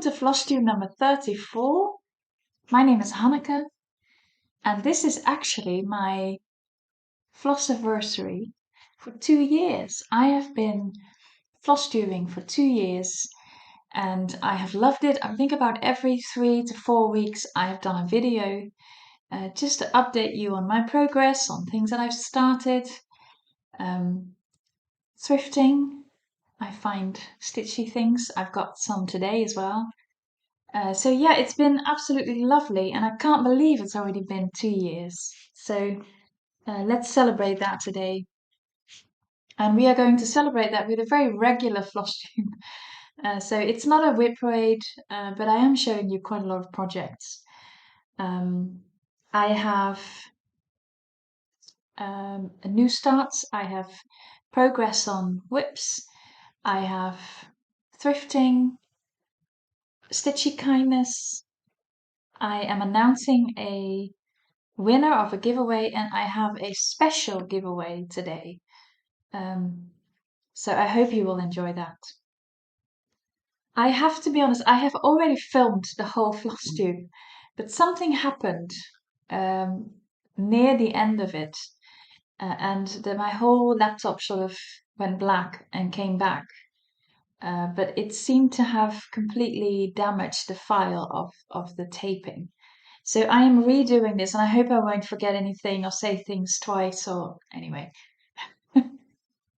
Welcome to Flosstube number 34. My name is Hanneke, and this is actually my Flossiversary for 2 years. I have been Flosstubing for 2 years, and I have loved it. I think about every 3 to 4 weeks I have done a video just to update you on my progress, on things that I've started. Thrifting. I find stitchy things. I've got some today as well. So yeah, it's been absolutely lovely, and I can't believe it's already been 2 years. So let's celebrate that today. And we are going to celebrate that with a very regular Flosstube. So it's not a whip parade, but I am showing you quite a lot of projects. I have new starts. I have progress on whips. I have thrifting, stitchy kindness. I am announcing a winner of a giveaway, and I have a special giveaway today. So I hope you will enjoy that. I have to be honest, I have already filmed the whole Flosstube, but something happened near the end of it, and my whole laptop sort of went black and came back. But it seemed to have completely damaged the file of the taping. So I am redoing this, and I hope I won't forget anything or say things twice, or anyway.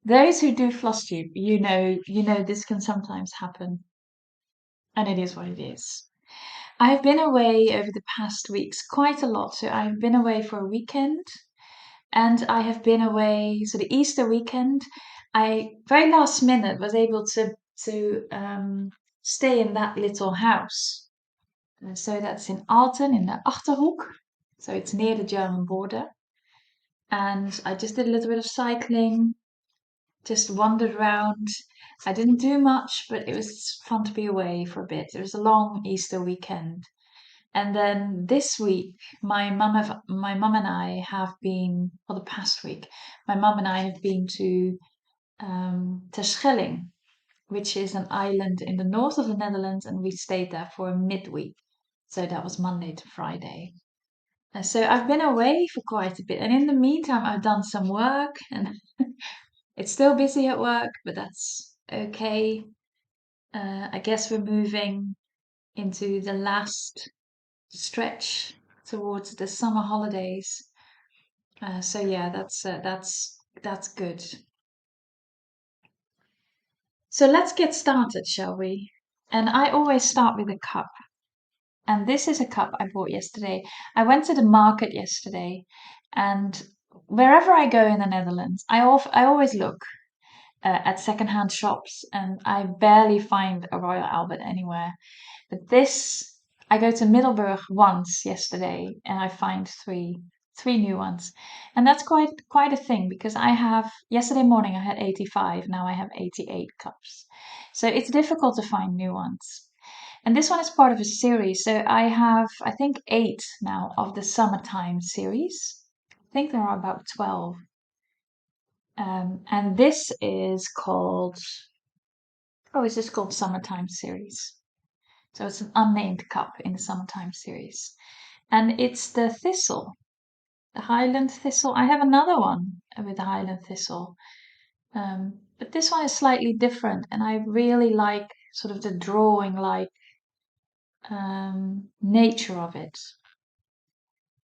Those who do Flosstube, you know this can sometimes happen, and it is what it is. I have been away over the past weeks quite a lot. So I've been away for a weekend, and I have been away. So the Easter weekend, I very last minute was able to stay in that little house. So that's in Alten in the Achterhoek. So it's near the German border. And I just did a little bit of cycling, just wandered around. I didn't do much, but it was fun to be away for a bit. It was a long Easter weekend. And then this week, my mum and I have been, well, the past week, my mum and I have been to Terschelling, which is an island in the north of the Netherlands, and we stayed there for a midweek. So that was Monday to Friday. So I've been away for quite a bit, and in the meantime, I've done some work, and it's still busy at work, but that's okay. I guess we're moving into the last stretch towards the summer holidays. So yeah, that's good. So let's get started, shall we? And I always start with a cup. And this is a cup I bought yesterday. I went to the market yesterday, and wherever I go in the Netherlands, I always look at secondhand shops, and I barely find a Royal Albert anywhere. But this, I go to Middelburg once yesterday, and I find three new ones, and that's quite a thing, because I have yesterday morning I had 85, now I have 88 cups, so it's difficult to find new ones. And this one is part of a series. So I have, I think, 8 now of the summertime series. I think there are about 12. And this is called, it's just called Summertime Series. So it's an unnamed cup in the Summertime Series. And it's the thistle, the Highland thistle. I have another one with the Highland thistle. But this one is slightly different. And I really like sort of the drawing like nature of it.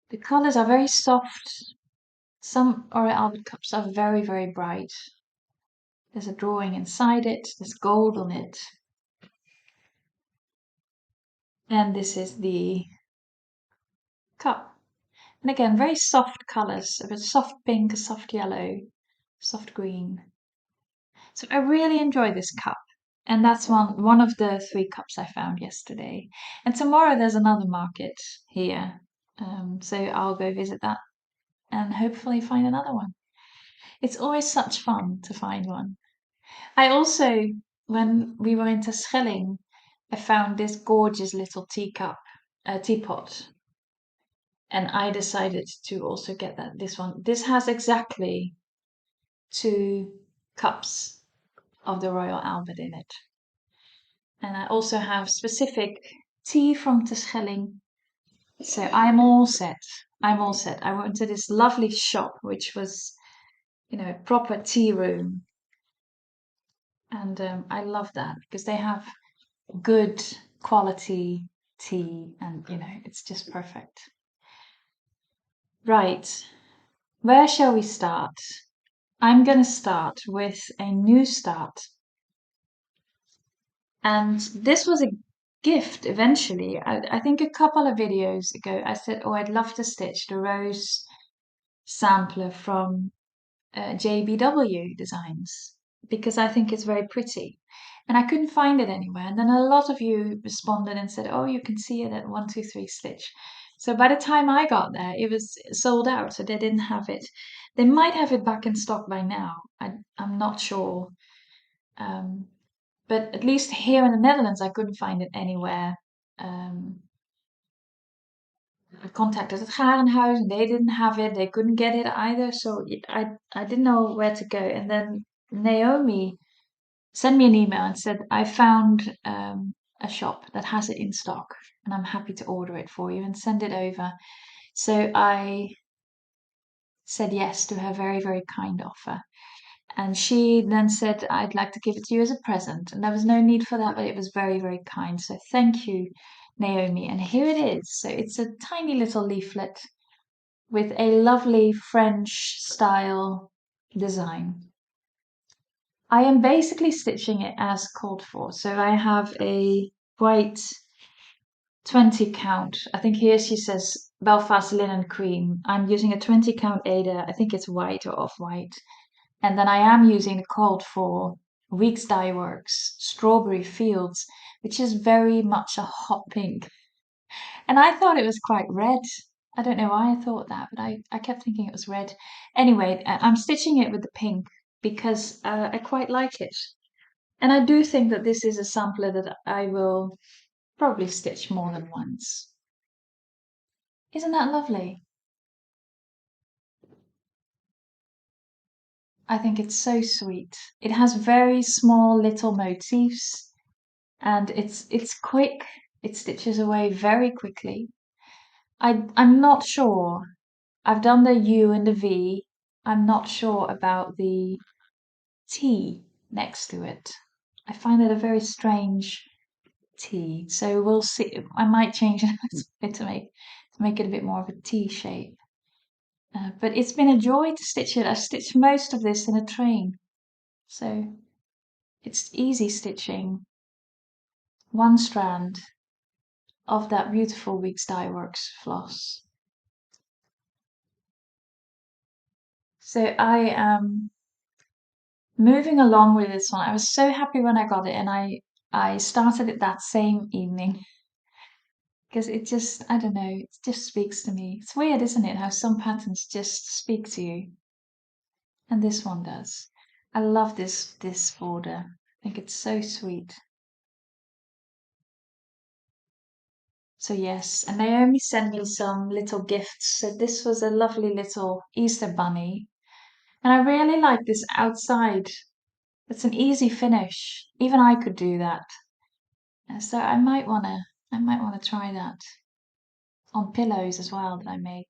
The colors are very soft. Some Royal Albert cups are very, very bright. There's a drawing inside it, there's gold on it. And this is the cup. And again, very soft colors, a bit soft pink, a soft yellow, soft green. So I really enjoy this cup. And that's one of the 3 cups I found yesterday. And tomorrow there's another market here. So I'll go visit that and hopefully find another one. It's always such fun to find one. I also, when we were in Terschelling, I found this gorgeous little teapot. And I decided to also get this one. This has exactly 2 cups of the Royal Albert in it. And I also have specific tea from Terschelling. So I'm all set. I'm all set. I went to this lovely shop, which was, a proper tea room. And I love that because they have good quality tea and, it's just perfect. Right. Where shall we start? I'm going to start with a new start. And this was a gift eventually. I think a couple of videos ago, I said, oh, I'd love to stitch the rose sampler from JBW Designs because I think it's very pretty. And I couldn't find it anywhere. And then a lot of you responded and said, oh, you can see it at 123 Stitch. So by the time I got there, it was sold out. So they didn't have it. They might have it back in stock by now. I'm not sure. But at least here in the Netherlands, I couldn't find it anywhere. I contacted het Gaerenhuys and they didn't have it. They couldn't get it either. So I didn't know where to go. And then Naomi sent me an email and said, I found a shop that has it in stock and I'm happy to order it for you and send it over. So I said yes to her very, very kind offer. And she then said, I'd like to give it to you as a present. And there was no need for that, but it was very, very kind. So thank you, Naomi. And here it is. So it's a tiny little leaflet with a lovely French style design. I am basically stitching it as called for. So I have a white 20 count. I think here she says Belfast linen cream. I'm using a 20 count Ada. I think it's white or off-white. And then I am using the called for Weeks Dye Works Strawberry Fields, which is very much a hot pink. And I thought it was quite red. I don't know why I thought that, but I kept thinking it was red. Anyway, I'm stitching it with the pink because I quite like it. And I do think that this is a sampler that I will probably stitch more than once. Isn't that lovely? I think it's so sweet. It has very small little motifs and it's quick. It stitches away very quickly. I'm not sure. I've done the U and the V. I'm not sure about the T next to it. I find it a very strange T. So we'll see. I might change it a little bit to make it a bit more of a T shape. But it's been a joy to stitch it. I stitched most of this in a train. So it's easy stitching one strand of that beautiful Weeks Dye Works floss. So I am moving along with this one. I was so happy when I got it and I started it that same evening because it just, I don't know, it just speaks to me. It's weird, isn't it, how some patterns just speak to you. And this one does. I love this border. I think it's so sweet. So yes, and Naomi sent me some little gifts. So this was a lovely little Easter bunny. And I really like this outside. It's an easy finish. Even I could do that. So I might wanna try that on pillows as well that I make.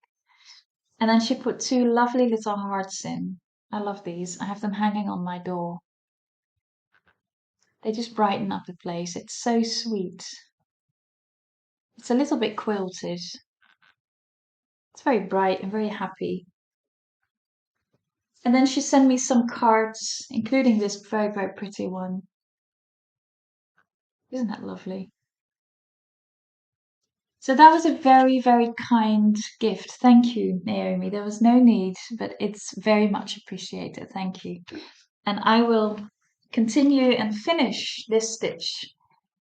And then she put two lovely little hearts in. I love these. I have them hanging on my door. They just brighten up the place. It's so sweet. It's a little bit quilted. It's very bright and very happy. And then she sent me some cards, including this very, very pretty one. Isn't that lovely? So that was a very, very kind gift. Thank you, Naomi. There was no need, but it's very much appreciated. Thank you. And I will continue and finish this stitch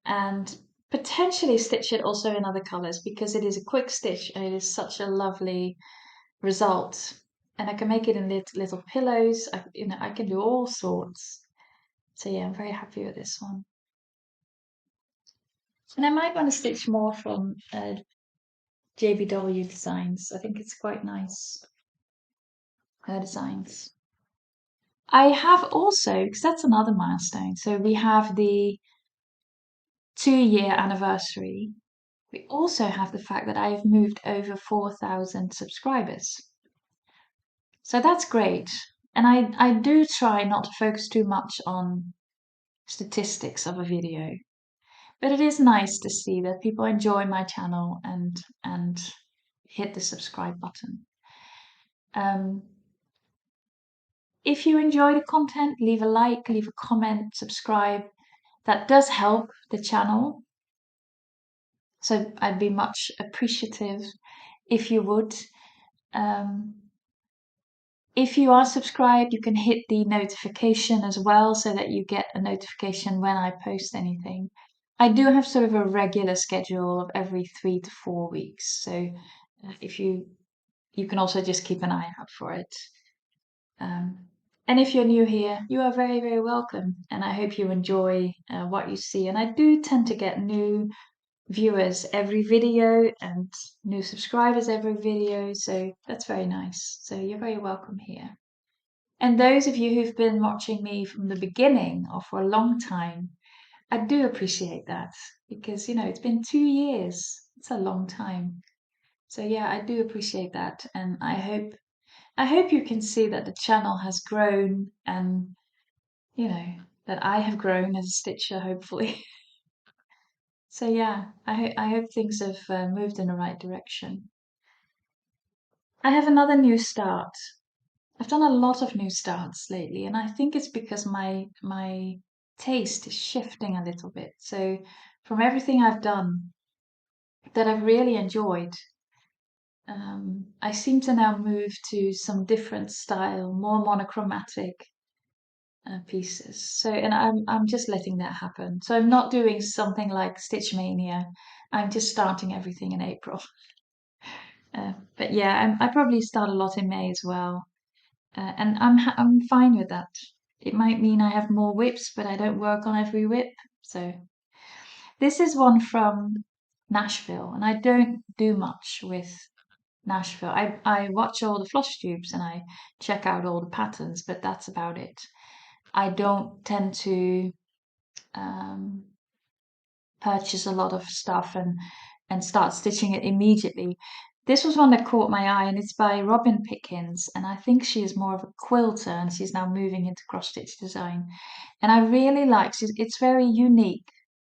and potentially stitch it also in other colors because it is a quick stitch and it is such a lovely result. And I can make it in little pillows. I can do all sorts. So yeah, I'm very happy with this one. And I might want to stitch more from JBW Designs. I think it's quite nice. Her designs. I have also, because that's another milestone. So we have the 2-year anniversary, we also have the fact that I've moved over 4,000 subscribers. So that's great. And I do try not to focus too much on statistics of a video, but it is nice to see that people enjoy my channel and hit the subscribe button. If you enjoy the content, leave a like, leave a comment, subscribe. That does help the channel. So I'd be much appreciative if you would. If you are subscribed, you can hit the notification as well so that you get a notification when I post anything. I do have sort of a regular schedule of every 3 to 4 weeks. So if you can also just keep an eye out for it. And if you're new here, you are very, very welcome. And I hope you enjoy what you see. And I do tend to get new viewers every video and new subscribers every video. So that's very nice. So you're very welcome here. And those of you who've been watching me from the beginning or for a long time, I do appreciate that because, it's been 2 years. It's a long time. So yeah, I do appreciate that. And I hope you can see that the channel has grown and, that I have grown as a stitcher, hopefully. So yeah, I hope things have moved in the right direction. I have another new start. I've done a lot of new starts lately, and I think it's because my taste is shifting a little bit. So from everything I've done that I've really enjoyed, I seem to now move to some different style, more monochromatic pieces. So, and I'm just letting that happen. So I'm not doing something like Stitch Mania. I'm just starting everything in April. But yeah, I probably start a lot in May as well, and I'm fine with that. It might mean I have more whips, but I don't work on every whip. So this is one from Nashville, and I don't do much with Nashville. I watch all the Flosstubes and I check out all the patterns, but that's about it. I don't tend to um, purchase a lot of stuff and start stitching it immediately. This was one that caught my eye, and it's by Robin Pickins, and I think she is more of a quilter, and she's now moving into cross stitch design. And I really like it's very unique.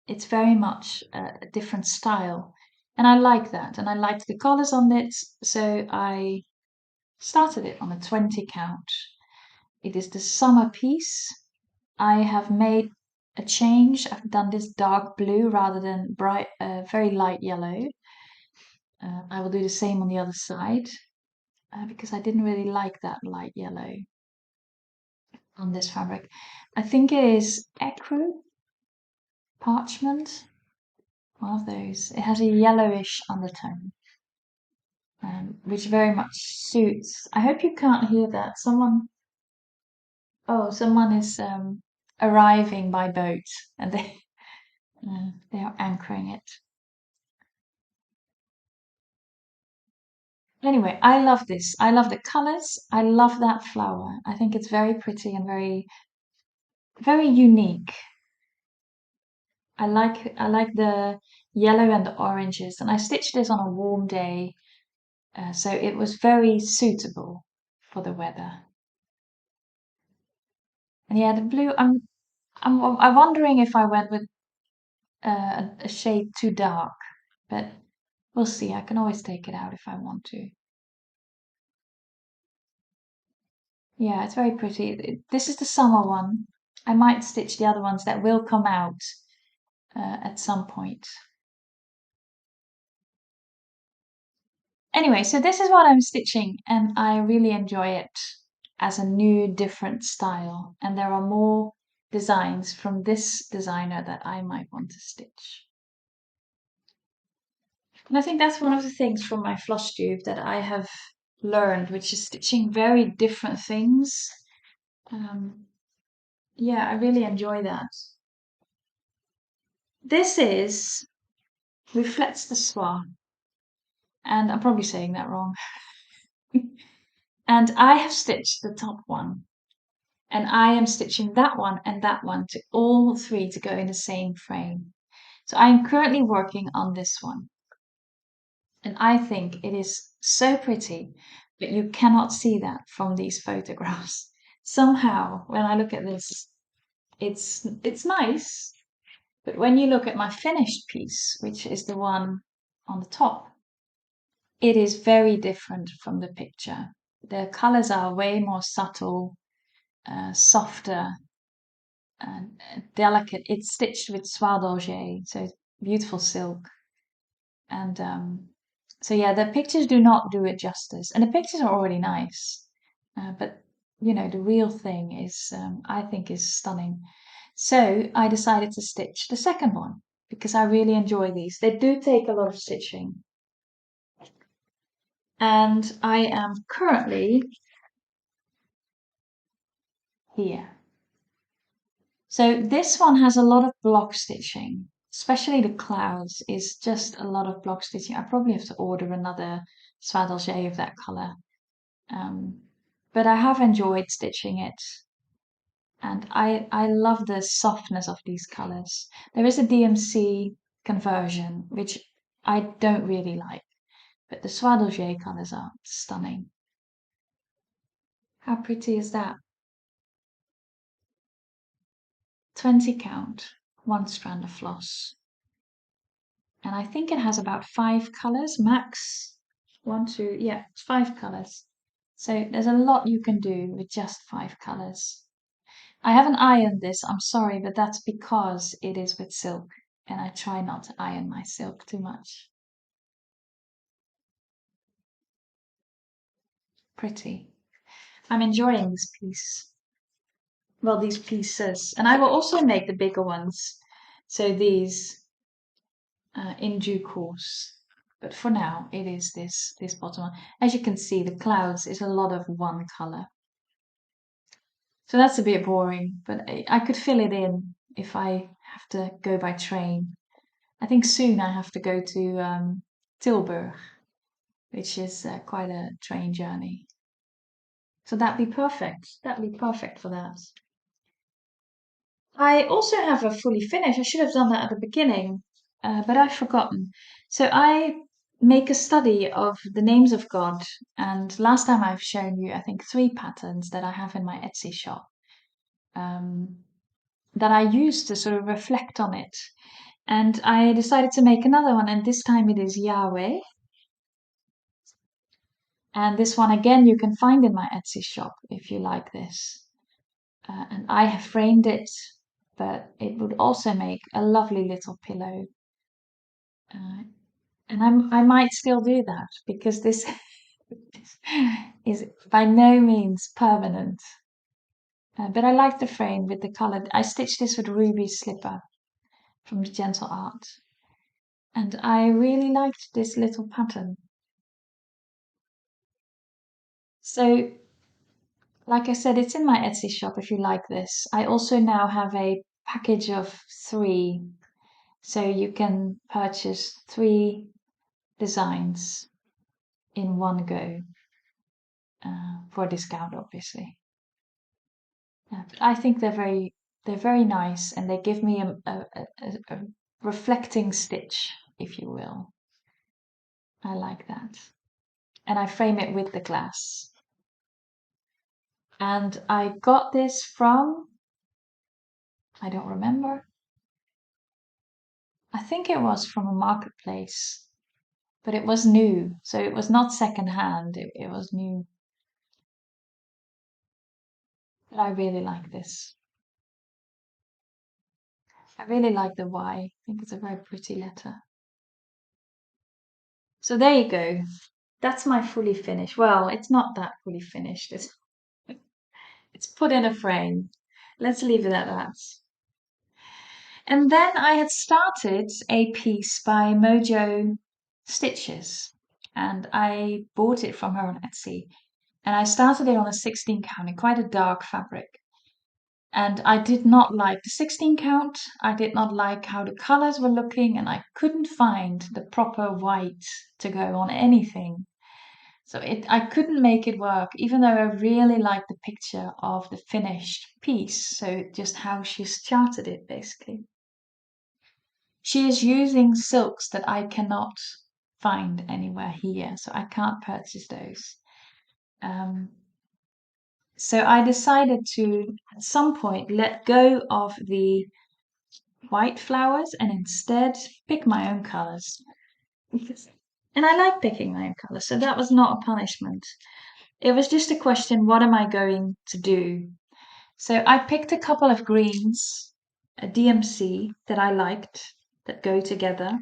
It's very much a different style, and I like that, and I liked the colors on it, so I started it on a 20 count. It is the summer piece. I have made a change. I've done this dark blue rather than bright, very light yellow. I will do the same on the other side because I didn't really like that light yellow on this fabric. I think it is ecru parchment, one of those. It has a yellowish undertone, which very much suits. I hope you can't hear that. Someone is arriving by boat, and they are anchoring it. Anyway, I love this. I love the colors. I love that flower. I think it's very pretty and very, very unique. I like the yellow and the oranges, and I stitched this on a warm day, so it was very suitable for the weather. And yeah, the blue. I'm wondering if I went with a shade too dark, but we'll see. I can always take it out if I want to. Yeah, it's very pretty. This is the summer one. I might stitch the other ones that will come out at some point. Anyway, so this is what I'm stitching, and I really enjoy it as a new, different style. And there are more designs from this designer that I might want to stitch. And I think that's one of the things from my Flosstube that I have learned, which is stitching very different things. Yeah, I really enjoy that. This is Reflects the Soie, and I'm probably saying that wrong. And I have stitched the top one, and I am stitching that one and that one to all three to go in the same frame. So I'm currently working on this one. And I think it is so pretty, but you cannot see that from these photographs. Somehow, when I look at this, it's nice, but when you look at my finished piece, which is the one on the top, it is very different from the picture. The colors are way more subtle, softer, and delicate. It's stitched with soie d'orge, so it's beautiful silk. And so yeah, the pictures do not do it justice, and the pictures are already nice, but the real thing is, I think, is stunning. So I decided to stitch the second one because I really enjoy these. They do take a lot of stitching, and I am currently here. So this one has a lot of block stitching, especially the clouds is just a lot of block stitching. I probably have to order another soie d'orge of that color. But I have enjoyed stitching it, and I love the softness of these colors. There is a DMC conversion, which I don't really like, but the soie d'orge colors are stunning. How pretty is that? 20 count, one strand of floss. And I think it has about 5 colors max. One, two, yeah, it's 5 colors. So there's a lot you can do with just 5 colors. I haven't ironed this, I'm sorry, but that's because it is with silk, and I try not to iron my silk too much. Pretty. I'm enjoying this piece. Well, these pieces. And I will also make the bigger ones. So these in due course. But for now, it is this bottom one. As you can see, the clouds is a lot of one color. So that's a bit boring, but I could fill it in if I have to go by train. I think soon I have to go to Tilburg, which is quite a train journey. So that'd be perfect. That'd be perfect for that. I also have a fully finished. I should have done that at the beginning, but I've forgotten. So I make a study of the names of God, and last time I've shown you, I think, 3 patterns that I have in my Etsy shop that I use to sort of reflect on it. And I decided to make another one, and this time it is Yahweh. And this one again you can find in my Etsy shop if you like this. And I have framed it, but it would also make a lovely little pillow. And I might still do that because this is by no means permanent. But I like the frame with the color. I stitched this with Ruby Slipper from the Gentle Art. And I really liked this little pattern. So, like I said, it's in my Etsy shop if you like this. I also now have a package of 3. So you can purchase 3 designs in one go for a discount, obviously. But I think they're very nice, and they give me a reflecting stitch, if you will. I like that. And I frame it with the glass. And I got this from, I don't remember. I think it was from a marketplace, but it was new. So it was not second hand, it was new. But I really like this. I really like the Y. I think it's a very pretty letter. So there you go. That's my fully finished. Well, it's not that fully finished. It's put in a frame. Let's leave it at that. And then I had started a piece by MojoStitches, and I bought it from her on Etsy. And I started it on a 16 count in quite a dark fabric. And I did not like the 16 count. I did not like how the colors were looking, and I couldn't find the proper white to go on anything. So I couldn't make it work, even though I really liked the picture of the finished piece. So just how she's charted it, basically. She is using silks that I cannot find anywhere here, so I can't purchase those. So I decided to, at some point, let go of the white flowers and instead pick my own colors. And I like picking my own colors, so that was not a punishment. It was just a question, what am I going to do? So I picked a couple of greens, a DMC that I liked, that go together.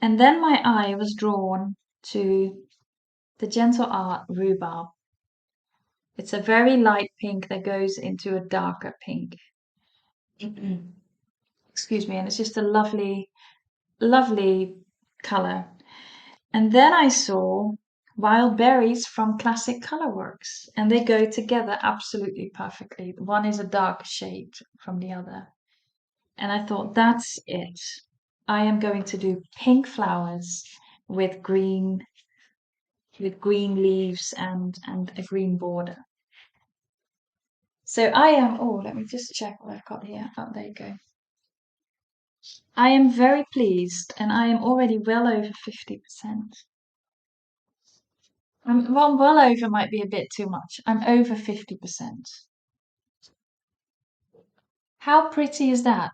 And then my eye was drawn to the Gentle Art Rhubarb. It's a very light pink that goes into a darker pink. Excuse me, and it's just a lovely, lovely color. And then I saw wild berries from Classic Colorworks, and they go together absolutely perfectly. One is a dark shade from the other. And I thought, that's it. I am going to do pink flowers with green leaves and a green border. So I am, oh, let me just check what I've got here. Oh, there you go. I am very pleased, and I am already well over 50%. Well over might be a bit too much. I'm over 50%. How pretty is that?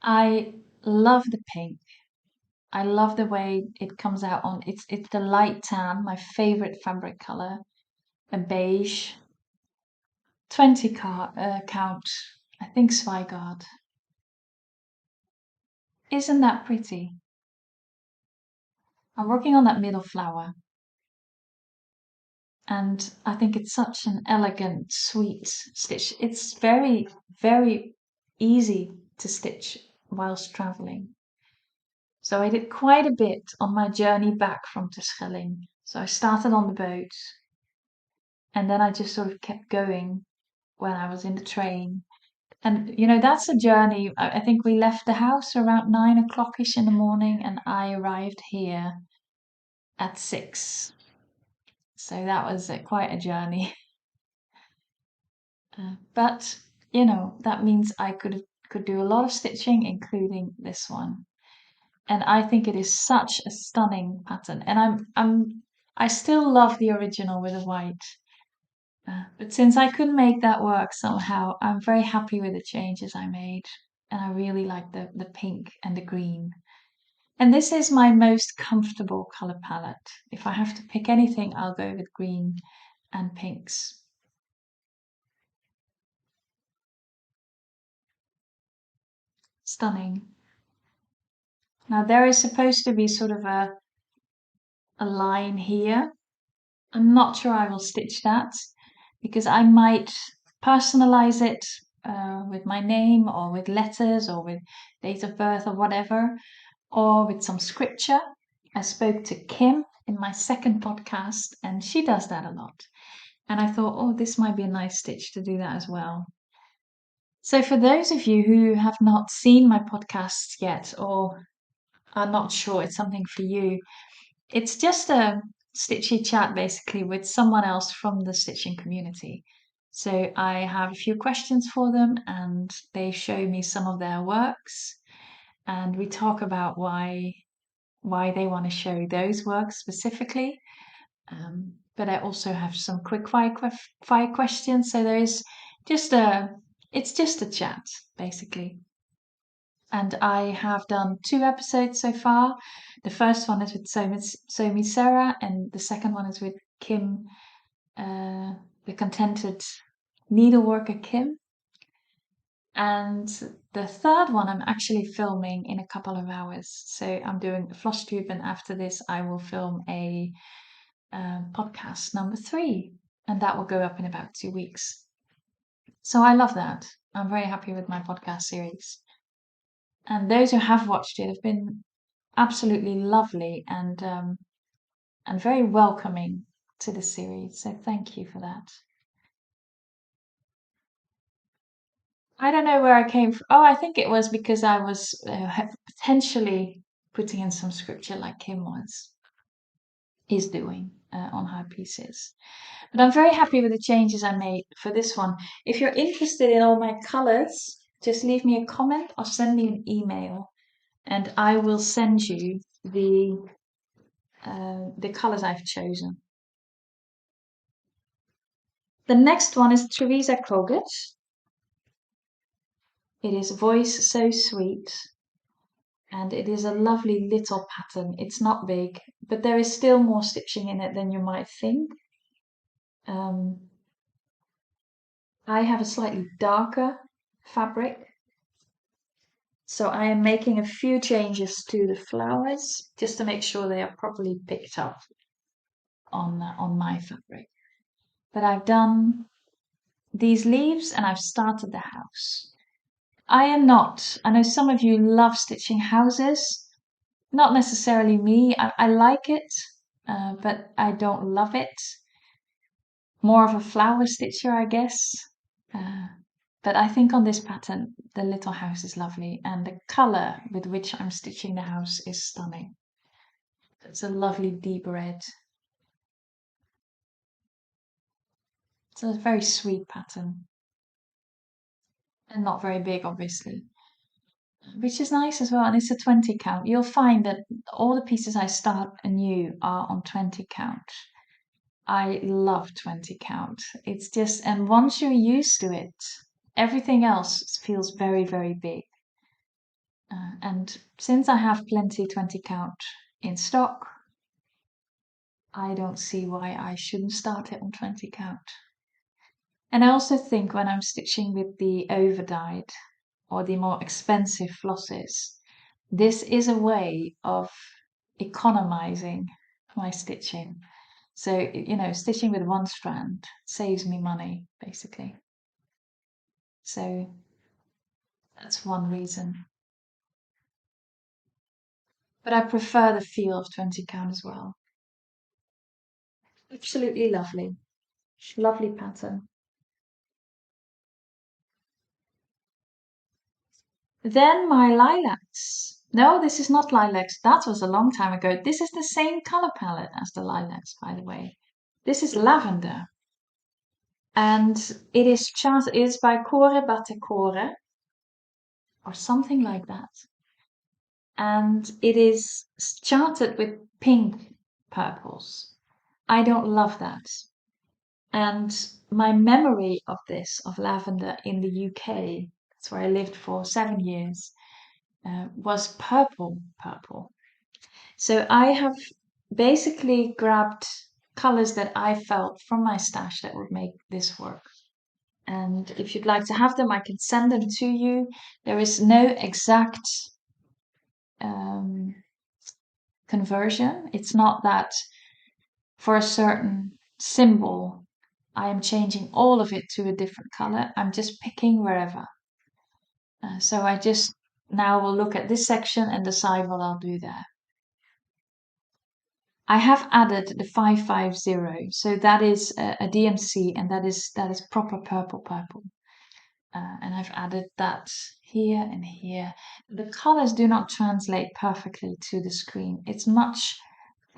I love the pink. I love the way it comes out on it's the light tan, my favorite fabric color, a beige, 20 count, I think Zweigart. Isn't that pretty? I'm working on that middle flower, and I think it's such an elegant, sweet stitch. It's very, very easy to stitch whilst traveling. So I did quite a bit on my journey back from Terschelling. So I started on the boat, and then I just sort of kept going when I was in the train. And that's a journey. I think we left the house around 9 o'clock-ish in the morning, and I arrived here at 6. So that was quite a journey. But that means I could do a lot of stitching, including this one. And I think it is such a stunning pattern. And I still love the original with the white. But since I couldn't make that work somehow, I'm very happy with the changes I made. And I really like the pink and the green. And this is my most comfortable color palette. If I have to pick anything, I'll go with green and pinks. Stunning. Now there is supposed to be sort of a line here. I'm not sure I will stitch that because I might personalize it with my name or with letters or with date of birth or whatever, or with some scripture. I spoke to Kim in my second podcast, and she does that a lot. And I thought, oh, this might be a nice stitch to do that as well. So for those of you who have not seen my podcasts yet or are not sure it's something for you, it's just a stitchy chat basically with someone else from the stitching community. So I have a few questions for them, and they show me some of their works, and we talk about why they want to show those works specifically. But I also have some quick fire questions. So it's just a chat basically. And I have done 2 episodes so far. The first one is with Somi Sarah, and the second one is with Kim, the contented needleworker Kim. And the third one I'm actually filming in a couple of hours. So I'm doing Flosstube, and after this I will film a podcast number 3, and that will go up in about 2 weeks. So I love that. I'm very happy with my podcast series. And those who have watched it have been absolutely lovely and very welcoming to the series. So thank you for that. I don't know where I came from. Oh, I think it was because I was potentially putting in some scripture like Kim is doing on her pieces. But I'm very happy with the changes I made for this one. If you're interested in all my colors, just leave me a comment or send me an email, and I will send you the colors I've chosen. The next one is Teresa Kogut. It is Voice So Sweet, and it is a lovely little pattern. It's not big, but there is still more stitching in it than you might think. I have a slightly darker fabric, so I am making a few changes to the flowers just to make sure they are properly picked up on my fabric. But I've done these leaves and I've started the house. I know some of you love stitching houses. Not necessarily me. I like it, but I don't love it. More of a flower stitcher, I guess. But I think on this pattern, the little house is lovely, and the color with which I'm stitching the house is stunning. It's a lovely deep red. It's a very sweet pattern. And not very big, obviously. Which is nice as well, and it's a 20 count. You'll find that all the pieces I start anew are on 20 count. I love 20 count. It's just, and once you're used to it, everything else feels very, very big. And since I have plenty 20 count in stock, I don't see why I shouldn't start it on 20 count. And I also think when I'm stitching with the overdyed or the more expensive flosses, this is a way of economizing my stitching. So, stitching with one strand saves me money, basically. So that's one reason. But I prefer the feel of 20 count as well. Absolutely lovely. Lovely pattern. Then my lilacs. No, this is not lilacs. That was a long time ago. This is the same color palette as the lilacs, by the way. This is lavender. And it is by Cuoree Batticuore or something like that. And it is charted with pink purples. I don't love that. And my memory of lavender in the UK, that's where I lived for 7 years, was purple. So I have basically grabbed colors that I felt from my stash that would make this work. And if you'd like to have them, I can send them to you. There is no exact conversion. It's not that for a certain symbol, I am changing all of it to a different color. I'm just picking wherever. So I just now will look at this section and decide what I'll do there. I have added the 550, so that is a DMC, and that is proper purple. And I've added that here and here. The colors do not translate perfectly to the screen. It's much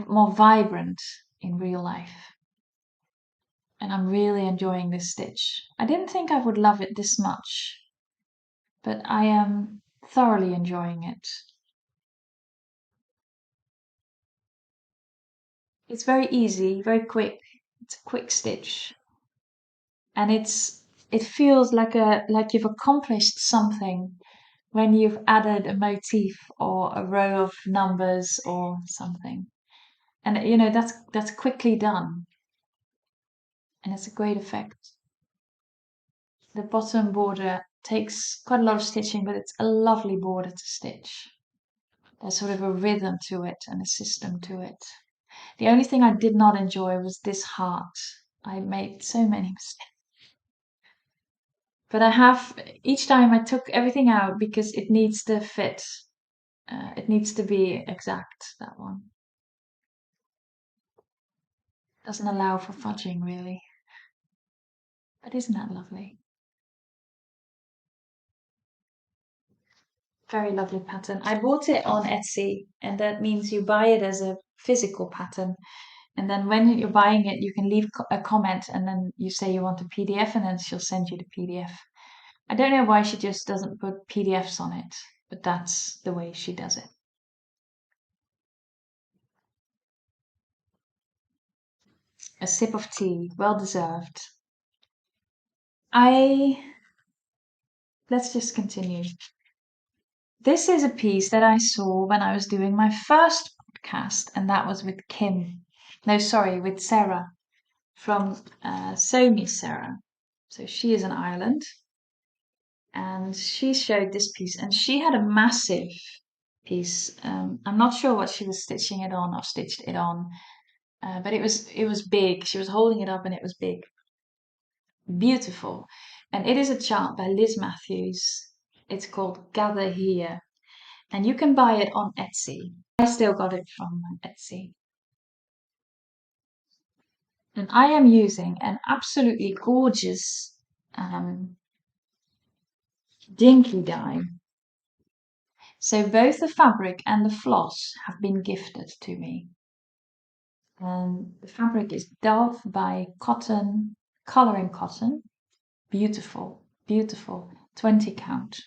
more vibrant in real life. And I'm really enjoying this stitch. I didn't think I would love it this much, but I am thoroughly enjoying it. It's very easy, very quick. It's a quick stitch. And it feels like you've accomplished something when you've added a motif or a row of numbers or something. And that's quickly done. And it's a great effect. The bottom border takes quite a lot of stitching, but it's a lovely border to stitch. There's sort of a rhythm to it and a system to it. The only thing I did not enjoy was this heart. I made so many mistakes. But each time I took everything out because it needs to fit. It needs to be exact, that one. Doesn't allow for fudging, really. But isn't that lovely? Very lovely pattern. I bought it on Etsy, and that means you buy it as a physical pattern. And then when you're buying it, you can leave a comment, and then you say you want a PDF, and then she'll send you the PDF. I don't know why she just doesn't put PDFs on it, but that's the way she does it. A sip of tea, well deserved. Let's just continue. This is a piece that I saw when I was doing my first podcast, and that was with with Sarah from Sew Me Sarah. So she is in Ireland, and she showed this piece, and she had a massive piece. I'm not sure what she was stitching it on or stitched it on, but it was big. She was holding it up, and it was big, beautiful, and it is a chart by Liz Mathews. It's called Gather Here, and you can buy it on Etsy. I still got it from Etsy. And I am using an absolutely gorgeous dinky die. So both the fabric and the floss have been gifted to me. And the fabric is Dove by Cotton, Colouring Cotton. Beautiful, beautiful, 20 count.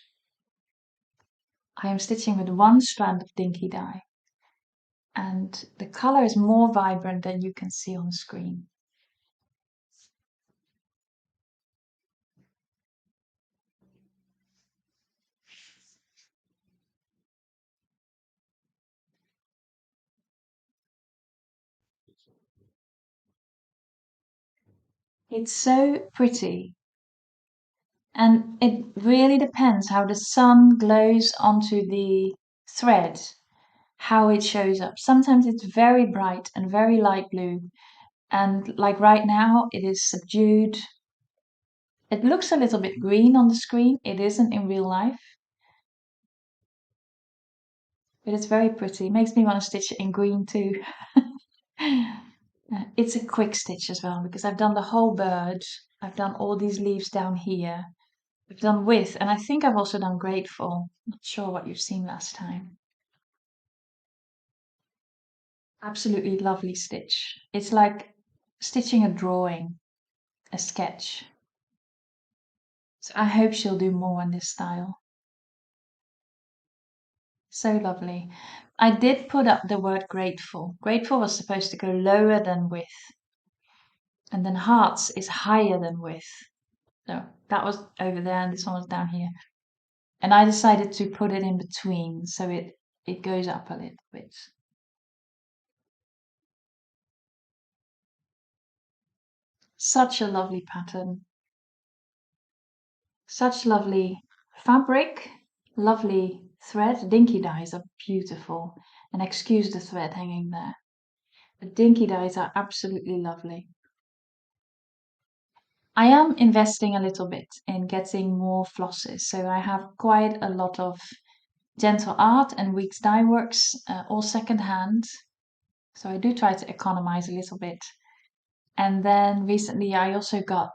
I am stitching with one strand of dinky dye. And the colour is more vibrant than you can see on the screen. It's so pretty. And it really depends how the sun glows onto the thread, how it shows up. Sometimes it's very bright and very light blue. And like right now, it is subdued. It looks a little bit green on the screen. It isn't in real life. But it's very pretty. It makes me want to stitch it in green too. It's a quick stitch as well because I've done the whole bird. I've done all these leaves down here. I've done with, and I think I've also done grateful. Not sure what you've seen last time. Absolutely lovely stitch. It's like stitching a drawing, a sketch. So I hope she'll do more in this style. So lovely. I did put up the word grateful. Grateful was supposed to go lower than with. And then hearts is higher than with. So that was over there and this one was down here. And I decided to put it in between so it goes up a little bit. Such a lovely pattern. Such lovely fabric, lovely thread. Dinky dyes are beautiful. And excuse the thread hanging there. But dinky dyes are absolutely lovely. I am investing a little bit in getting more flosses. So I have quite a lot of Gentle Art and Weeks Dye Works, all second hand. So I do try to economize a little bit. And then recently I also got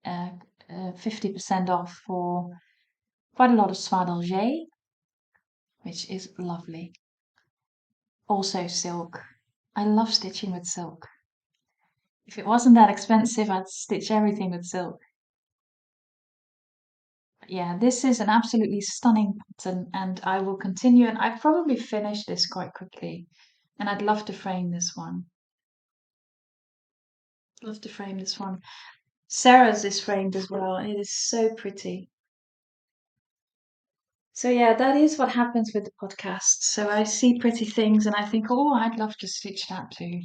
50% off for quite a lot of Soie d'Alger, which is lovely. Also silk. I love stitching with silk. If it wasn't that expensive, I'd stitch everything with silk. But yeah, this is an absolutely stunning pattern and I will continue and I've probably finished this quite quickly. And I'd love to frame this one. Love to frame this one. Sarah's is framed as well and it is so pretty. So yeah, that is what happens with the podcast. So I see pretty things and I think, oh, I'd love to stitch that too.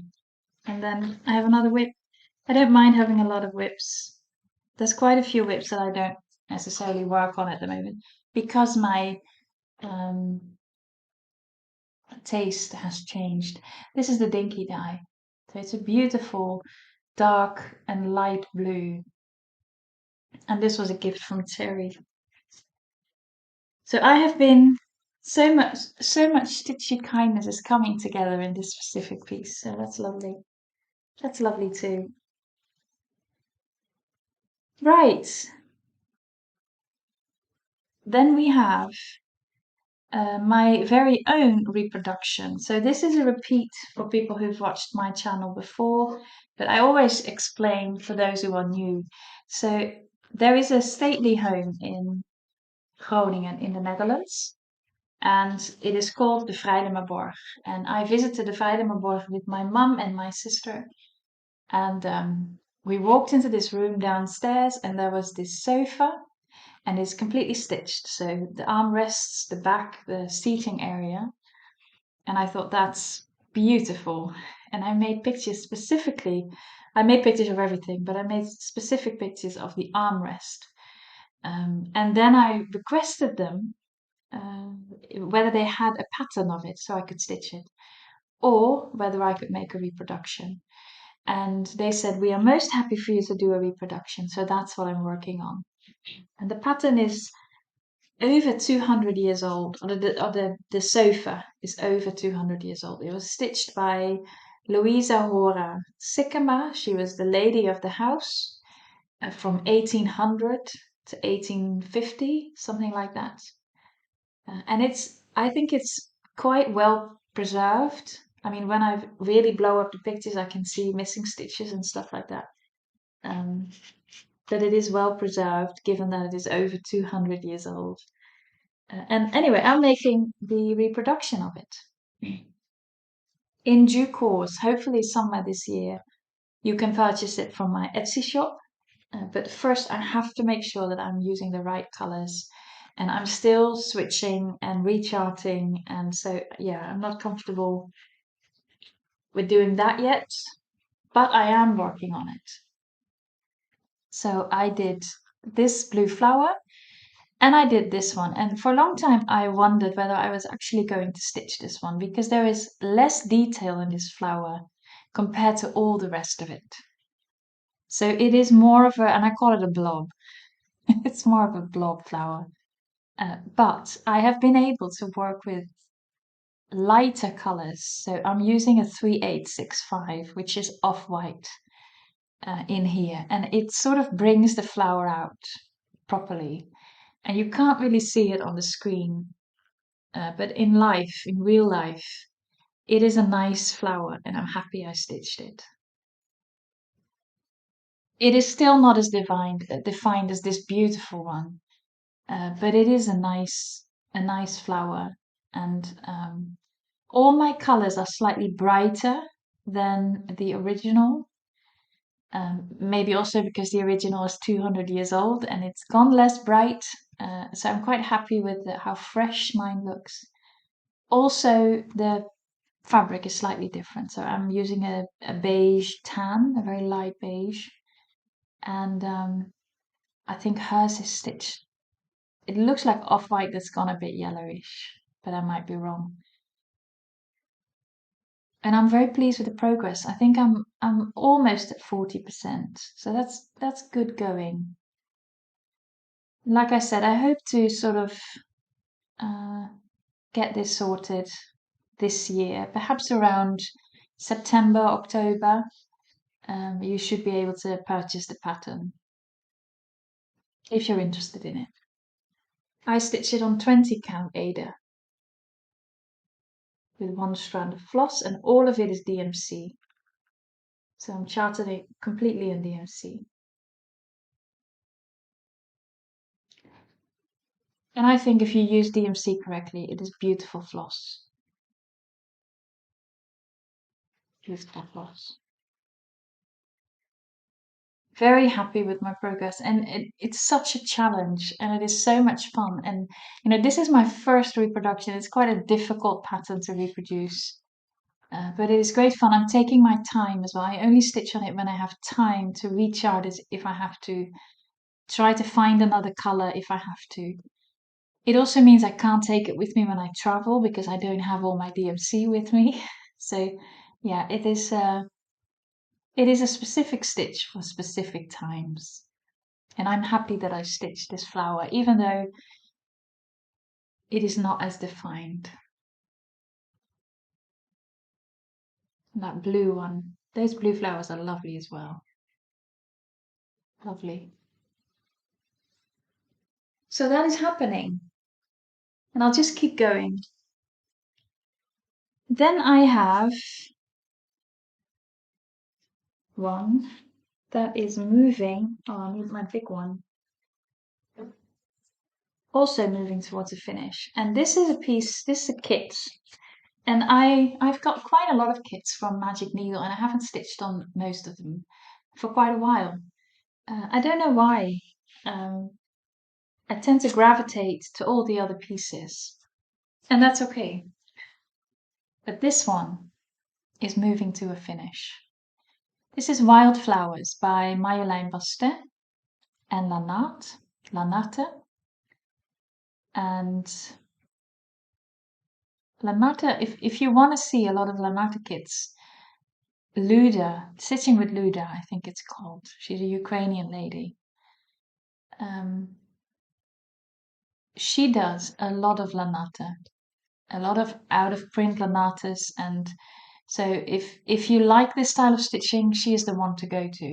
And then I have another whip. I don't mind having a lot of whips. There's quite a few whips that I don't necessarily work on at the moment because my taste has changed. This is the Dinky dye. So it's a beautiful dark and light blue. And this was a gift from Terry. So I have been so much stitchy kindness is coming together in this specific piece. So that's lovely. That's lovely too. Right. Then we have my very own reproduction. So this is a repeat for people who've watched my channel before, but I always explain for those who are new. So There is a stately home in Groningen in the Netherlands, and it is called the Fraeylemaborg. And I visited the Fraeylemaborg with my mum and my sister, and we walked into this room downstairs, and there was this sofa, and it's completely stitched. So the armrests, the back, the seating area, and I thought that's beautiful. And I made pictures specifically. I made pictures of everything, but I made specific pictures of the armrest. And then I requested them uh, whether they had a pattern of it so I could stitch it, or whether I could make a reproduction. And they said, we are most happy for you to do a reproduction. So that's what I'm working on. And the pattern is over 200 years old, or the sofa is over 200 years old. It was stitched by Louisa Hora Siccama. She was the lady of the house from 1800 to 1850, something like that. And I think it's quite well preserved. I mean, when I really blow up the pictures, I can see missing stitches and stuff like that. Um, but it is well preserved, given that it is over 200 years old. And anyway, I'm making the reproduction of it. In due course, hopefully somewhere this year, you can purchase it from my Etsy shop. But first, I have to make sure that I'm using the right colors. And I'm still switching and recharting. And so, yeah, I'm not comfortable with doing that yet, but I am working on it. So I did this blue flower and I did this one. And for a long time, I wondered whether I was actually going to stitch this one because there is less detail in this flower compared to all the rest of it. So it is more of a, and I call it a blob. It's more of a blob flower. But I have been able to work with lighter colors. So I'm using a 3865, which is off-white in here. And it sort of brings the flower out properly. And you can't really see it on the screen. But in life, in real life, it is a nice flower and I'm happy I stitched it. It is still not as defined as this beautiful one, but it is a nice flower. And all my colors are slightly brighter than the original. Maybe also because the original is 200 years old and it's gone less bright. So I'm quite happy with how fresh mine looks. Also, the fabric is slightly different. So I'm using a beige tan, a very light beige. And I think hers is stitched. It looks like off-white that's gone a bit yellowish, but I might be wrong. And I'm very pleased with the progress. I think I'm almost at 40%. So that's good going. Like I said, I hope to sort of get this sorted this year, perhaps around September, October. You should be able to purchase the pattern if you're interested in it. I stitched it on 20 count Ada with one strand of floss, and all of it is DMC. So I'm charting it completely in DMC. And I think if you use DMC correctly, it is beautiful floss. Beautiful floss. Very happy with my progress, and it's such a challenge and it is so much fun. And this is my first reproduction. It's quite a difficult pattern to reproduce, but it is great fun. I'm taking my time as well. I only stitch on it when I have time to rechart it if I have to, try to find another color if I have to. It also means I can't take it with me when I travel because I don't have all my DMC with me. So yeah, it is a specific stitch for specific times. And I'm happy that I stitched this flower, even though it is not as defined. That blue one, those blue flowers are lovely as well. Lovely. So that is happening. And I'll just keep going. Then I have one that is moving. Oh, I need my big one. also moving towards a finish. And this is a piece, this is a kit. And I've got quite a lot of kits from Magic Needle, and I haven't stitched on most of them for quite a while. I don't know why. Um, I tend to gravitate to all the other pieces, and that's okay. But this one is moving to a finish. This is Wildflowers by Marjoleijn Bastin and Lanarte. And Lanarte, if you want to see a lot of Lanarte kits, Luda, Stitching with Luda, I think it's called. She's a Ukrainian lady. She does a lot of Lanarte, a lot of out of print Lanates, and so if you like this style of stitching, she is the one to go to.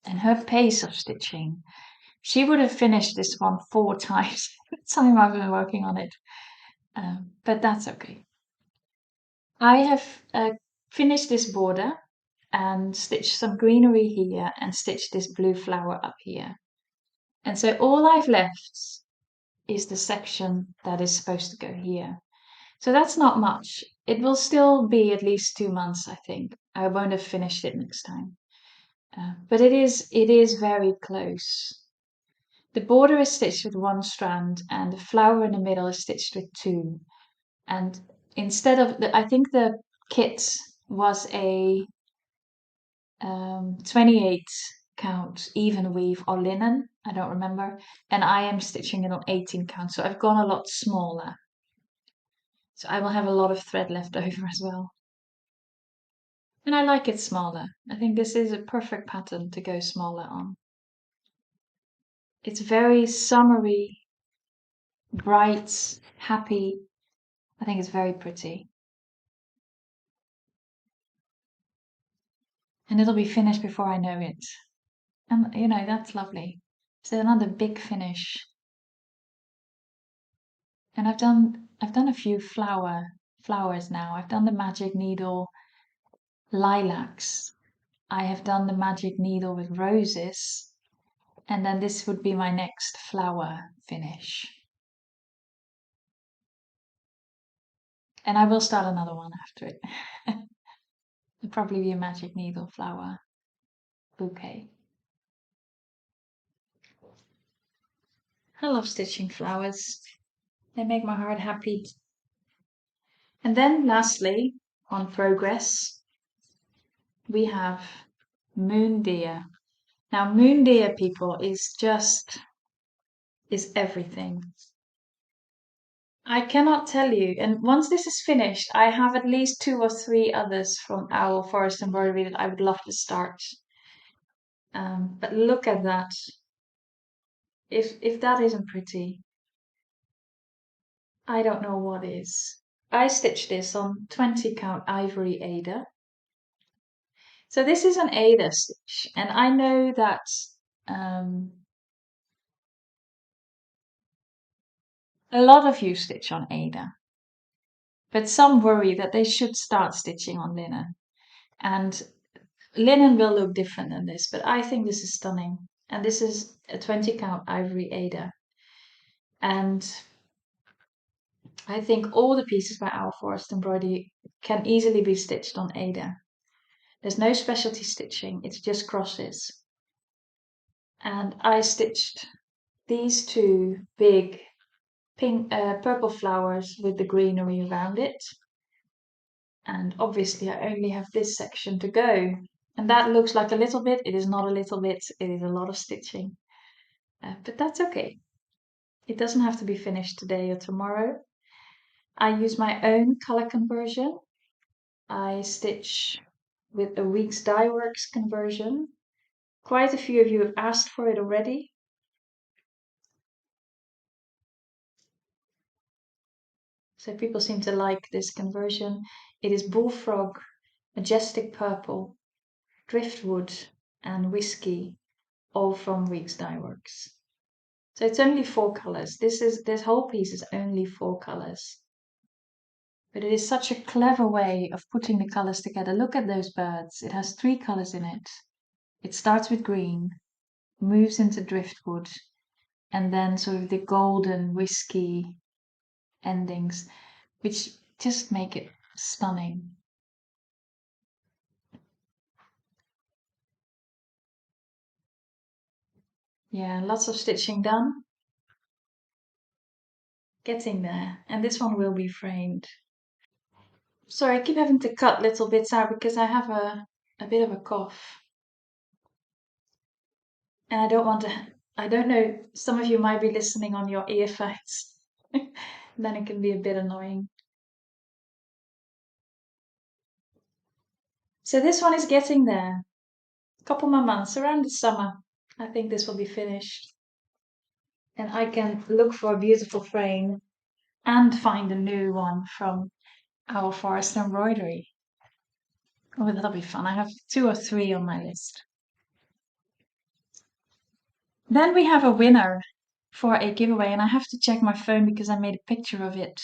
And her pace of stitching, she would have finished this one 4 times the time I've been working on it, but that's okay. I have finished this border and stitched some greenery here and stitched this blue flower up here. And so all I've left is the section that is supposed to go here. So that's not much. It will still be at least 2 months, I think. I won't have finished it next time. But it is very close. The border is stitched with 1 strand and the flower in the middle is stitched with 2. And instead of, I think the kit was a 28 count even weave or linen, I don't remember, and I am stitching it on 18 count, so I've gone a lot smaller. So I will have a lot of thread left over as well. And I like it smaller. I think this is a perfect pattern to go smaller on. It's very summery, bright, happy. I think it's very pretty. And it'll be finished before I know it. And you know, that's lovely. So another big finish. And I've done a few flowers now. I've done the magic needle lilacs. I have done the magic needle with roses. And then this would be my next flower finish. And I will start another one after it. It'll probably be a magic needle flower bouquet. I love stitching flowers. They make my heart happy. And then lastly, on progress, we have Moon Deer. Now, Moon Deer, people, is everything. I cannot tell you. And once this is finished, I have at least 2 or 3 others from Owl Forest Embroidery that I would love to start. But look at that. If that isn't pretty, I don't know what is. I stitched this on 20 count ivory Ada. So this is an Ada stitch, and I know that a lot of you stitch on Ada, but some worry that they should start stitching on linen. And linen will look different than this, but I think this is stunning. And this is a 20 count ivory Ada. And I think all the pieces by Owl Forest Embroidery can easily be stitched on Ada. There's no specialty stitching, it's just crosses. And I stitched these 2 big pink, purple flowers with the greenery around it. And obviously I only have this section to go. And that looks like a little bit. It is not a little bit, it is a lot of stitching. But that's okay. It doesn't have to be finished today or tomorrow. I use my own color conversion. I stitch with a Weeks Dye Works conversion. Quite a few of you have asked for it already. So people seem to like this conversion. It is Bullfrog, Majestic Purple, Driftwood, and Whiskey, all from Weeks Dye Works. So it's only 4 colors. This whole piece is only 4 colors. But it is such a clever way of putting the colors together. Look at those birds. It has 3 colors in it. It starts with green, moves into driftwood, and then sort of the golden whiskey endings, which just make it stunning. Yeah, lots of stitching done. Getting there. And this one will be framed. Sorry, I keep having to cut little bits out because I have a bit of a cough. And I don't want to, I don't know, some of you might be listening on your earphones. Then it can be a bit annoying. So this one is getting there. A couple more months, around the summer. I think this will be finished. And I can look for a beautiful frame and find a new one from our forest embroidery. Oh, that'll be fun. I have 2 or 3 on my list. Then we have a winner for a giveaway, and I have to check my phone because I made a picture of it.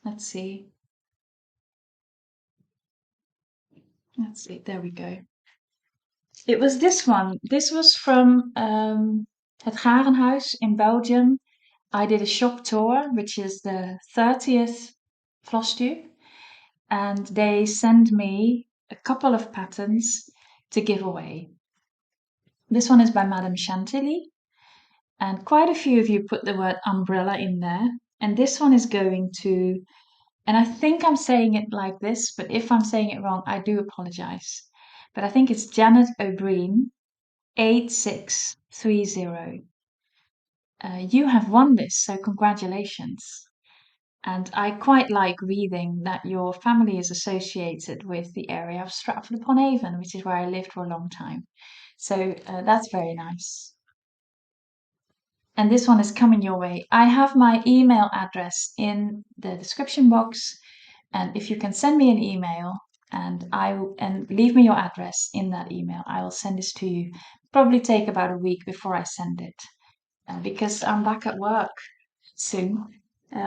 Let's see. Let's see. There we go. It was this one. This was from het Gaerenhuys in Belgium. I did a shop tour, which is the 30th Flosstube, and they sent me a couple of patterns to give away. This one is by Madame Chantilly, and quite a few of you put the word umbrella in there. And this one is going to, and I think I'm saying it like this, but if I'm saying it wrong, I do apologize. But I think it's Janet O'Brien, 8630. You have won this, so congratulations. And I quite like reading that your family is associated with the area of Stratford-upon-Avon, which is where I lived for a long time. So that's very nice. And this one is coming your way. I have my email address in the description box, and if you can send me an email and leave me your address in that email, I will send this to you. Probably take about a week before I send it, because I'm back at work soon.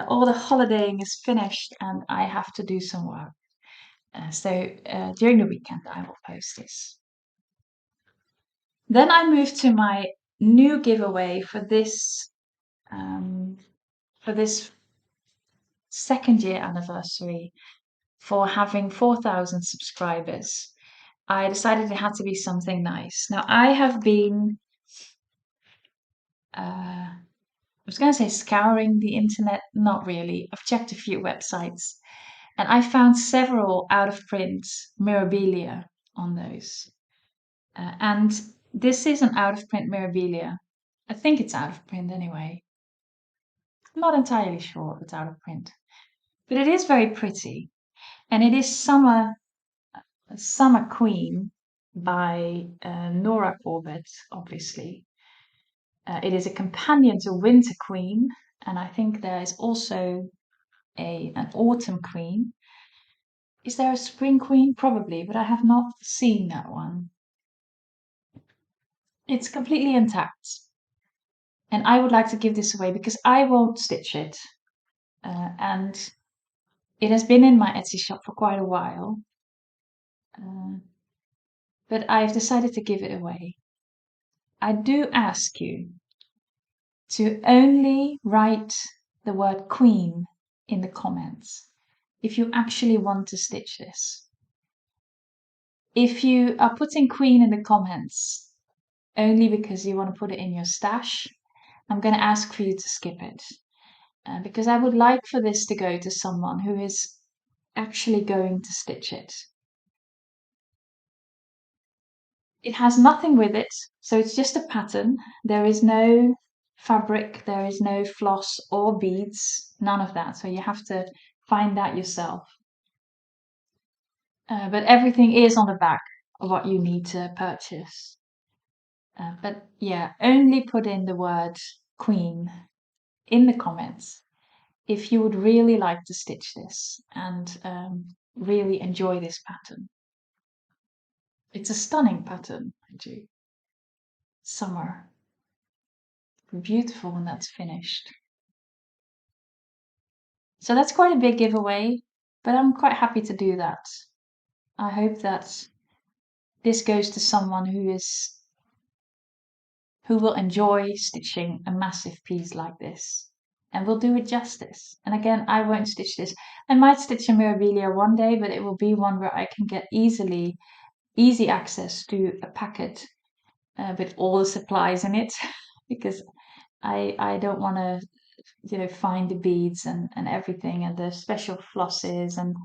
All the holidaying is finished, and I have to do some work. So during the weekend, I will post this. Then I move to my new giveaway for this second year anniversary for having 4,000 subscribers. I decided it had to be something nice. Now I have been, I was going to say scouring the internet, not really. I've checked a few websites and I found several out of print mirabilia on those. And this is an out of print mirabilia. I think it's out of print anyway. I'm not entirely sure if it's out of print, but it is very pretty. And it is Summer Queen by Nora Corbett, obviously. It is a companion to Winter Queen, and I think there is also an Autumn Queen. Is there a Spring Queen? Probably, but I have not seen that one. It's completely intact, and I would like to give this away because I won't stitch it, and it has been in my Etsy shop for quite a while, but I've decided to give it away. I do ask you to only write the word queen in the comments if you actually want to stitch this. If you are putting queen in the comments only because you want to put it in your stash, I'm going to ask for you to skip it. Because I would like for this to go to someone who is actually going to stitch it. It has nothing with it, so it's just a pattern. There is no fabric, there is no floss or beads, none of that. So you have to find that yourself. But everything is on the back of what you need to purchase. But yeah, only put in the word queen in the comments if you would really like to stitch this and really enjoy this pattern. It's a stunning pattern, I do. Summer. Beautiful when that's finished. So that's quite a big giveaway, but I'm quite happy to do that. I hope that this goes to someone who will enjoy stitching a massive piece like this and will do it justice. And again, I won't stitch this. I might stitch a Mirabilia one day, but it will be one where I can get easy access to a packet with all the supplies in it, because I don't want to find the beads and everything and the special flosses, and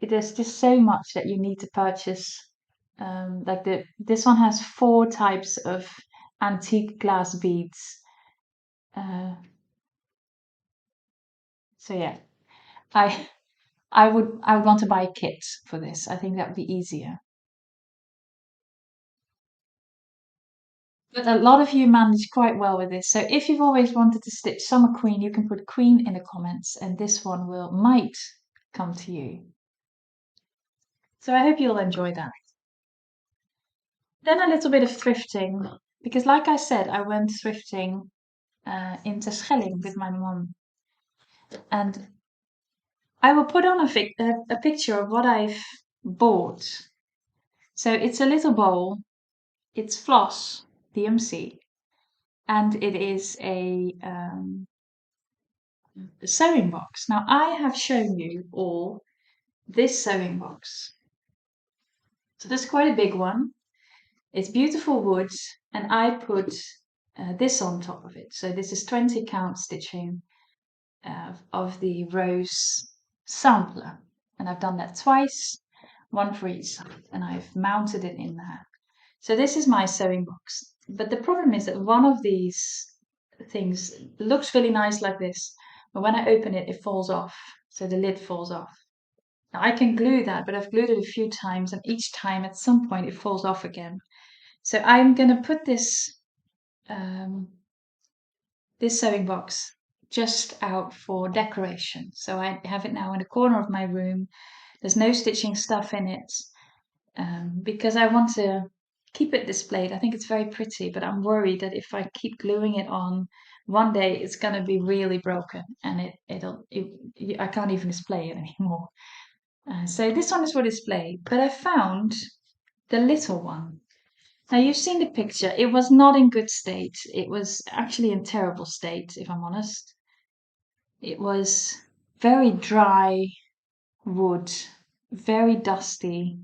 there's just so much that you need to purchase. Like this one has 4 types of antique glass beads. So yeah, I I would want to buy a kit for this. I think that would be easier. But a lot of you manage quite well with this. So if you've always wanted to stitch Summer Queen, you can put Queen in the comments, and this one might come to you. So I hope you'll enjoy that. Then a little bit of thrifting, because like I said, I went thrifting in Terschelling with my mom, and I will put on a picture of what I've bought. So it's a little bowl. It's floss, DMC, and it is a sewing box. Now I have shown you all this sewing box. So this is quite a big one. It's beautiful wood, and I put this on top of it. So this is 20 count stitching of the rose sampler, and I've done that twice, one for each side, and I've mounted it in there. So this is my sewing box. But the problem is that one of these things looks really nice like this, but when I open it, it falls off. So the lid falls off. Now I can glue that, but I've glued it a few times, and each time at some point it falls off again. So I'm going to put this sewing box just out for decoration. So I have it now in the corner of my room. There's no stitching stuff in it, because I want to keep it displayed. I think it's very pretty, but I'm worried that if I keep gluing it on, one day it's going to be really broken, and I can't even display it anymore. So this one is for display, but I found the little one. Now you've seen the picture. It was not in good state. It was actually in terrible state, if I'm honest. It was very dry wood, very dusty.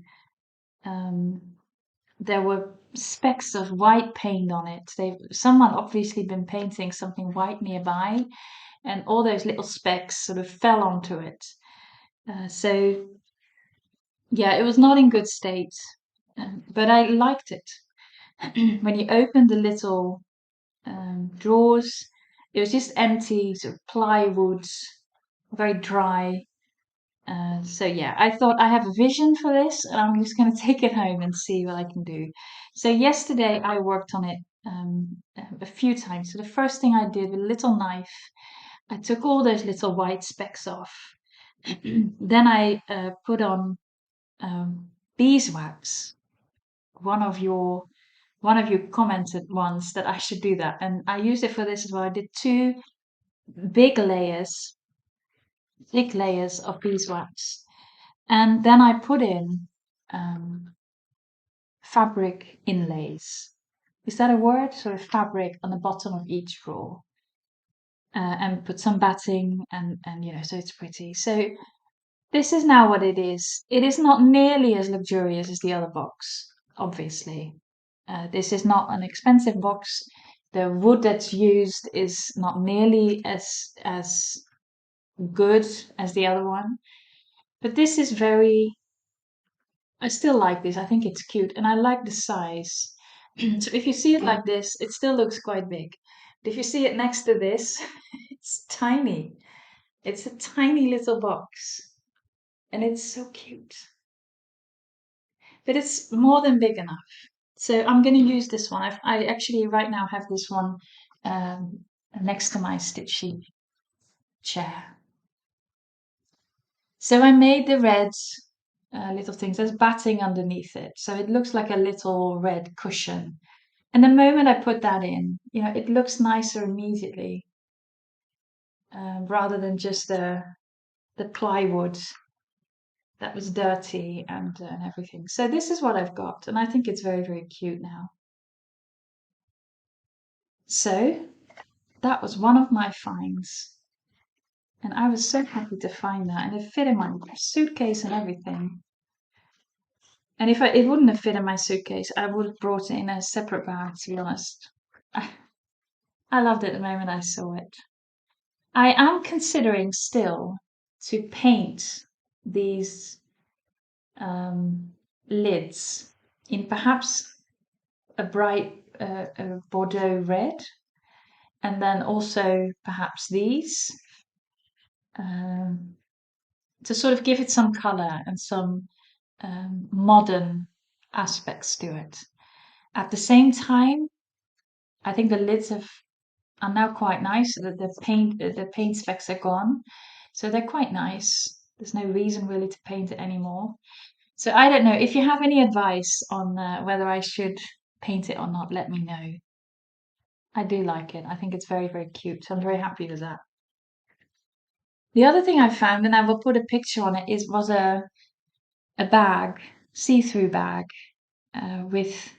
There were specks of white paint on it. Someone obviously been painting something white nearby, and all those little specks sort of fell onto it. So yeah, it was not in good state, but I liked it. When you open the little drawers, it was just empty, sort of plywood, very dry. So yeah, I thought I have a vision for this, and I'm just going to take it home and see what I can do. So yesterday I worked on it a few times. So the first thing I did with a little knife, I took all those little white specks off. Then I put on beeswax. One of you commented once that I should do that, and I used it for this as well. I did 2 big layers, thick layers of beeswax, and then I put in fabric inlays. Is that a word? Sort of fabric on the bottom of each roll, and put some batting, and so it's pretty. So this is now what it is. It is not nearly as luxurious as the other box, obviously. This is not an expensive box. The wood that's used is not nearly as good as the other one. But this is I still like this. I think it's cute, and I like the size. So if you see it like this, it still looks quite big. But if you see it next to this, it's tiny. It's a tiny little box, and it's so cute. But it's more than big enough. So I'm going to use this one. I actually right now have this one next to my Stitchy chair. So I made the red little things. There's batting underneath it, so it looks like a little red cushion. And the moment I put that in, it looks nicer immediately, rather than just the plywood. that was dirty and everything. So this is what I've got, and I think it's very, very cute now. So that was one of my finds, and I was so happy to find that, and it fit in my suitcase and everything. And if it wouldn't have fit in my suitcase, I would have brought it in a separate bag, to be honest. I loved it the moment I saw it. I am considering still to paint these lids in perhaps a bright Bordeaux red, and then also perhaps these to sort of give it some color and some modern aspects to it. At the same time, I think the lids are now quite nice. The paint specks are gone, so they're quite nice. There's no reason really to paint it anymore. So I don't know if you have any advice on whether I should paint it or not. Let me know. I do like it. I think it's very, very cute. I'm very happy with that. The other thing I found, and I will put a picture on it, was a bag, see-through bag, with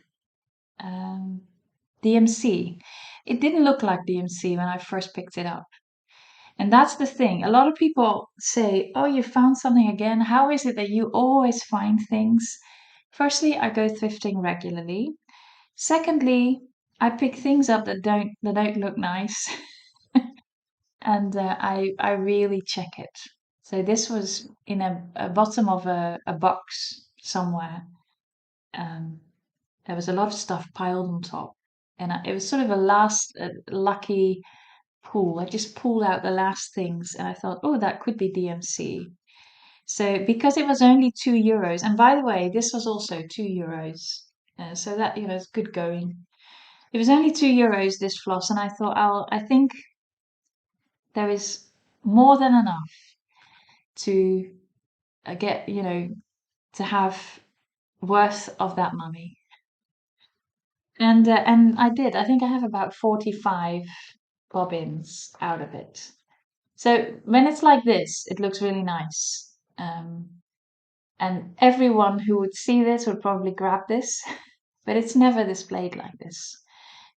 DMC. It didn't look like DMC when I first picked it up. And that's the thing. A lot of people say, "Oh, you found something again. How is it that you always find things?" Firstly, I go thrifting regularly. Secondly, I pick things up that don't look nice, and I really check it. So this was in a bottom of a box somewhere. Um, there was a lot of stuff piled on top, and it was sort of a last lucky pull. I just pulled out the last things, and I thought, oh, that could be DMC. So because it was only €2, and by the way, this was also €2, so that is good going. It was only €2 this floss, and I thought, I think there is more than enough to get to have worth of that money. And I did. I think I have about 45 bobbins out of it. So when it's like this, it looks really nice. And everyone who would see this would probably grab this, but it's never displayed like this.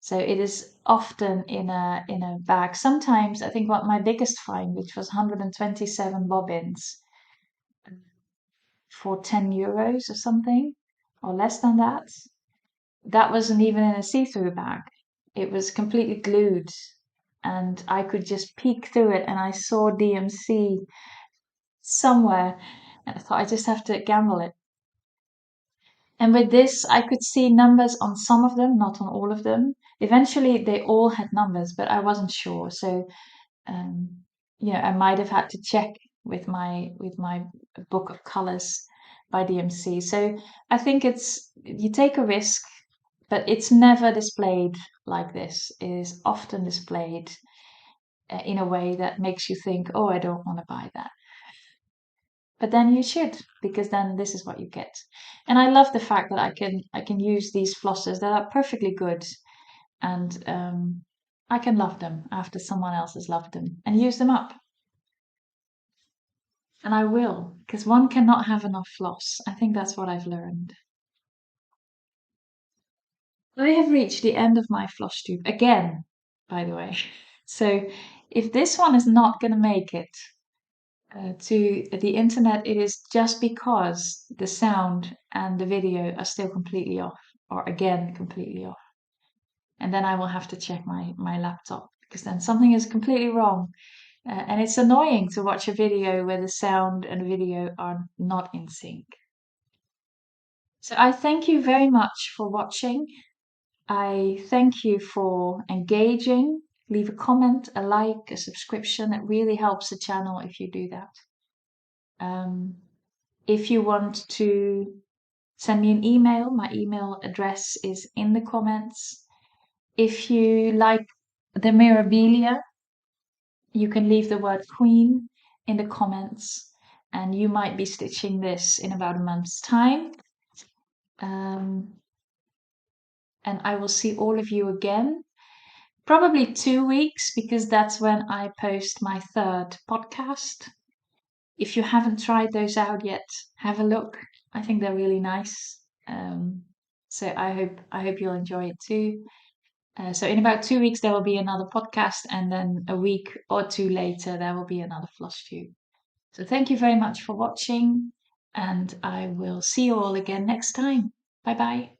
So it is often in a bag. Sometimes I think what my biggest find, which was 127 bobbins for €10 or something, or less than that. That wasn't even in a see-through bag. It was completely glued, and I could just peek through it, and I saw DMC somewhere, and I thought I just have to gamble it. And with this, I could see numbers on some of them, not on all of them. Eventually, they all had numbers, but I wasn't sure. So, I might have had to check with my book of colors by DMC. So I think you take a risk, but it's never displayed like this. It is often displayed in a way that makes you think, "Oh, I don't want to buy that." But then you should, because then this is what you get. And I love the fact that I can use these flosses that are perfectly good, and I can love them after someone else has loved them and use them up. And I will, because one cannot have enough floss. I think that's what I've learned. I have reached the end of my Flosstube again, by the way. So if this one is not going to make it to the internet, it is just because the sound and the video are still completely off, or again completely off. And then I will have to check my laptop, because then something is completely wrong. And it's annoying to watch a video where the sound and video are not in sync. So I thank you very much for watching. I thank you for engaging. Leave a comment, a like, a subscription. It really helps the channel if you do that. If you want to send me an email, my email address is in the comments. If you like the mirabilia, you can leave the word queen in the comments, and you might be stitching this in about a month's time. And I will see all of you again, probably 2 weeks, because that's when I post my third podcast. If you haven't tried those out yet, have a look. I think they're really nice. So I hope you'll enjoy it too. So in about 2 weeks there will be another podcast, and then a week or two later there will be another Flosstube. So thank you very much for watching, and I will see you all again next time. Bye bye.